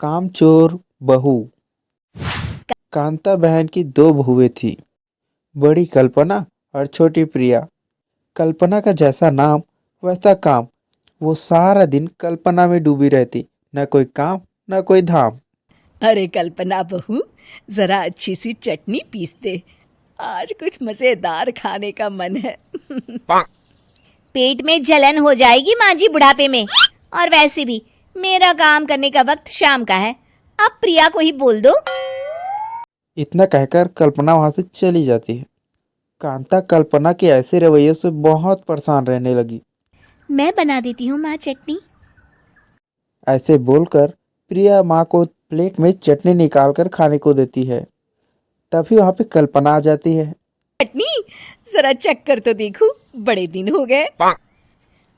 कामचोर बहू। कांता बहन की दो बहुएं थी, बड़ी कल्पना और छोटी प्रिया। कल्पना का जैसा नाम वैसा काम। वो सारा दिन कल्पना में डूबी रहती, न कोई काम न कोई धाम। अरे कल्पना बहू, जरा अच्छी सी चटनी पीस दे। आज कुछ मजेदार खाने का मन है। पेट में जलन हो जाएगी माँ जी बुढ़ापे में। और वैसे भी मेरा काम करने का वक्त शाम का है। अब प्रिया को ही बोल दो। इतना कहकर कल्पना वहां से चली जाती है। कांता कल्पना के ऐसे रवैये से बहुत परेशान रहने लगी। मैं बना देती हूँ माँ चटनी। ऐसे बोलकर प्रिया माँ को प्लेट में चटनी निकालकर खाने को देती है। तभी वहां पे कल्पना आ जाती है। चटनी जरा चख कर तो देखूं, बड़े दिन हो गए।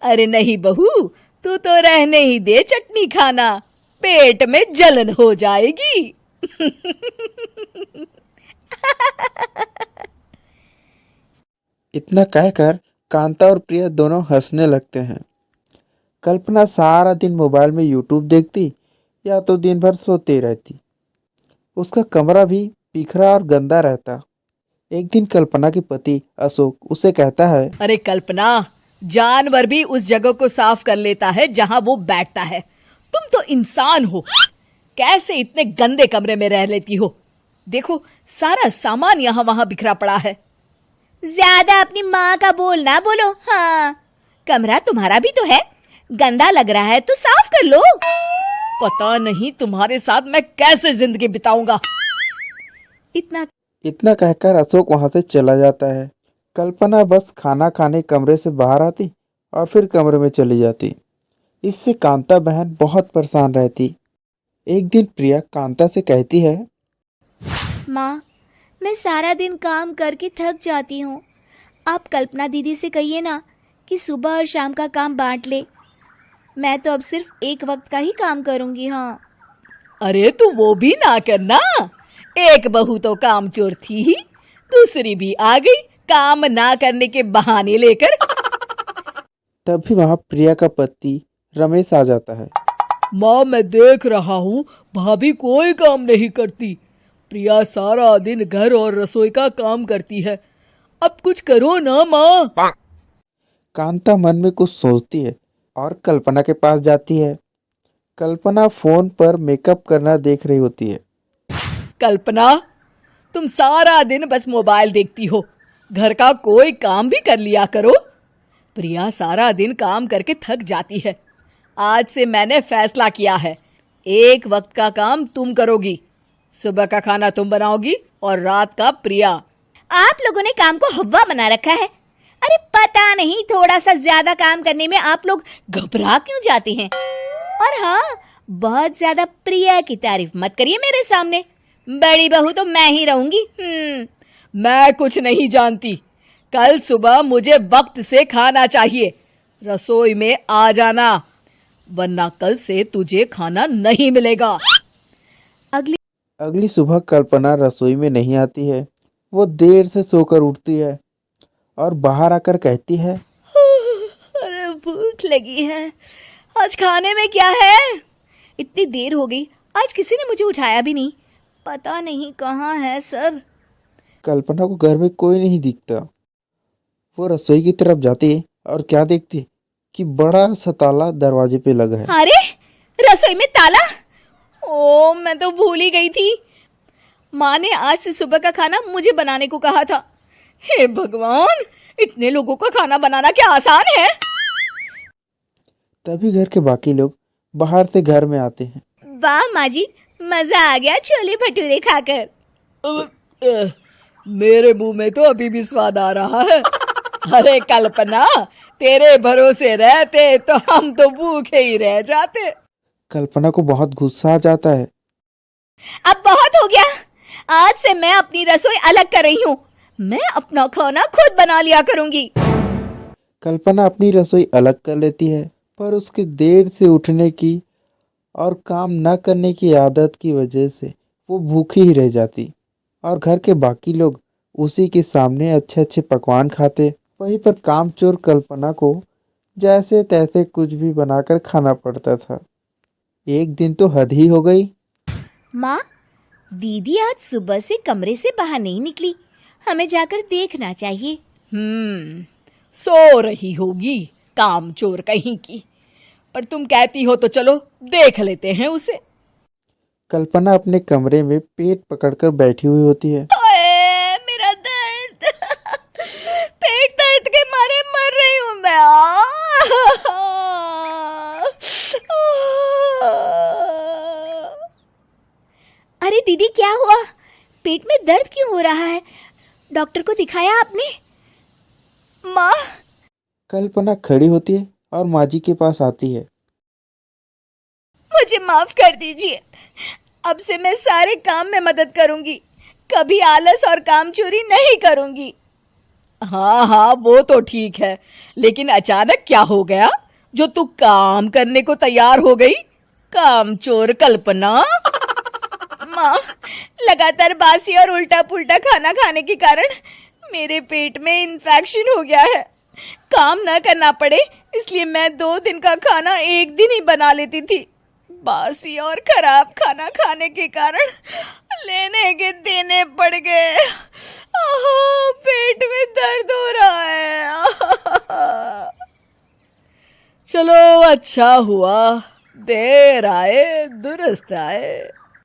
अरे नहीं बहू, तू तो रहने ही दे चटनी खाना, पेट में जलन हो जाएगी। इतना कहकर कांता और प्रिया दोनों हंसने लगते हैं। कल्पना सारा दिन मोबाइल में यूट्यूब देखती या तो दिन भर सोती रहती। उसका कमरा भी बिखरा और गंदा रहता। एक दिन कल्पना के पति अशोक उसे कहता है, अरे कल्पना, जानवर भी उस जगह को साफ कर लेता है जहां वो बैठता है। तुम तो इंसान हो, कैसे इतने गंदे कमरे में रह लेती हो? देखो, सारा सामान यहाँ वहां बिखरा पड़ा है। ज्यादा अपनी माँ का बोल ना बोलो। हाँ, कमरा तुम्हारा भी तो है, गंदा लग रहा है तो साफ कर लो। पता नहीं तुम्हारे साथ मैं कैसे जिंदगी बिताऊंगा। इतना कहकर अशोक वहां से चला जाता है। कल्पना बस खाना खाने कमरे से बाहर आती और फिर कमरे में चली जाती। इससे कांता बहन बहुत परेशान रहती। एक दिन प्रिया कांता से कहती है, माँ, मैं सारा दिन काम करके थक जाती हूँ। आप कल्पना दीदी से कहिए ना कि सुबह और शाम का काम बांट ले। मैं तो अब सिर्फ एक वक्त का ही काम करूँगी। हाँ। अरे तू वो भी ना करना, एक बहू तो कामचोर थी ही, दूसरी भी आ गई काम ना करने के बहाने लेकर। तभी वहां प्रिया का पति रमेश आ जाता है। माँ, मैं देख रहा हूँ भाभी कोई काम नहीं करती। प्रिया सारा दिन घर और रसोई का काम करती है, अब कुछ करो ना माँ। कांता मन में कुछ सोचती है और कल्पना के पास जाती है। कल्पना फोन पर मेकअप करना देख रही होती है। कल्पना, तुम सारा दिन बस मोबाइल देखती हो, घर का कोई काम भी कर लिया करो। प्रिया सारा दिन काम करके थक जाती है। आज से मैंने फैसला किया है, एक वक्त का काम तुम करोगी। सुबह का खाना तुम बनाओगी और रात का प्रिया। आप लोगों ने काम को हव्वा बना रखा है। अरे पता नहीं थोड़ा सा ज्यादा काम करने में आप लोग घबरा क्यों जाते हैं। और हाँ, बहुत ज्यादा प्रिया की तारीफ मत करिए मेरे सामने। बड़ी बहू तो मैं ही रहूंगी। मैं कुछ नहीं जानती। कल सुबह मुझे वक्त से खाना चाहिए। रसोई में आ जाना, वरना कल से तुझे खाना नहीं मिलेगा। अगली सुबह कल्पना रसोई में नहीं आती है। वो देर से सोकर उठती है और बाहर आकर कहती है, अरे भूख लगी है, आज खाने में क्या है? इतनी देर हो गई, आज किसी ने मुझे उठाया भी नहीं। पता नहीं कहाँ है सब। कल्पना को घर में कोई नहीं दिखता। वो रसोई की तरफ जाती है और क्या देखती है कि बड़ा सा ताला दरवाजे पे लगा है। अरे रसोई में ताला! ओ, मैं तो भूल ही गई थी। माँ ने आज से सुबह का खाना मुझे बनाने को कहा था। हे भगवान, इतने लोगों का खाना बनाना क्या आसान है? तभी घर के बाकी लोग बाहर से घर में आते हैं। वाह माँ जी, मजा आ गया छोले भटूरे खाकर। मेरे मुंह में तो अभी भी स्वाद आ रहा है। अरे कल्पना, तेरे भरोसे रहते तो हम तो भूखे ही रह जाते। कल्पना को बहुत गुस्सा आ जाता है। अब बहुत हो गया, आज से मैं अपनी रसोई अलग कर रही हूँ। मैं अपना खाना खुद बना लिया करूंगी। कल्पना अपनी रसोई अलग कर लेती है, पर उसके देर से उठने की और काम न करने की आदत की वजह से वो भूखी ही रह जाती और घर के बाकी लोग उसी के सामने अच्छे अच्छे पकवान खाते। वहीं पर कामचोर कल्पना को जैसे तैसे कुछ भी बनाकर खाना पड़ता था। एक दिन तो हद ही हो गई। माँ, दीदी आज सुबह से कमरे से बाहर नहीं निकली। हमें जाकर देखना चाहिए। सो रही होगी कामचोर कहीं की। पर तुम कहती हो तो चलो देख लेते हैं उसे। कल्पना अपने कमरे में पेट पकड़कर बैठी हुई होती है। ओए, मेरा दर्द पेट दर्द के मारे मर रही हूँ मैं। अरे दीदी, क्या हुआ? पेट में दर्द क्यों हो रहा है? डॉक्टर को दिखाया आपने? माँ, कल्पना खड़ी होती है और माँ जी के पास आती है। मुझे माफ कर दीजिए। अब से मैं सारे काम में मदद करूंगी। कभी आलस और काम चोरी नहीं करूंगी। हाँ हाँ, वो तो ठीक है, लेकिन अचानक क्या हो गया जो तू काम करने को तैयार हो गई? कामचोर कल्पना। माँ, लगातार बासी और उल्टा पुल्टा खाना खाने के कारण मेरे पेट में इन्फेक्शन हो गया है। काम न करना पड़े इसलिए मैं 2 दिन का खाना एक दिन ही बना लेती थी। बासी और खराब खाना खाने के कारण लेने के देने पड़ गए। पेट में दर्द हो रहा है। चलो अच्छा हुआ, देर आए दुरुस्त आए।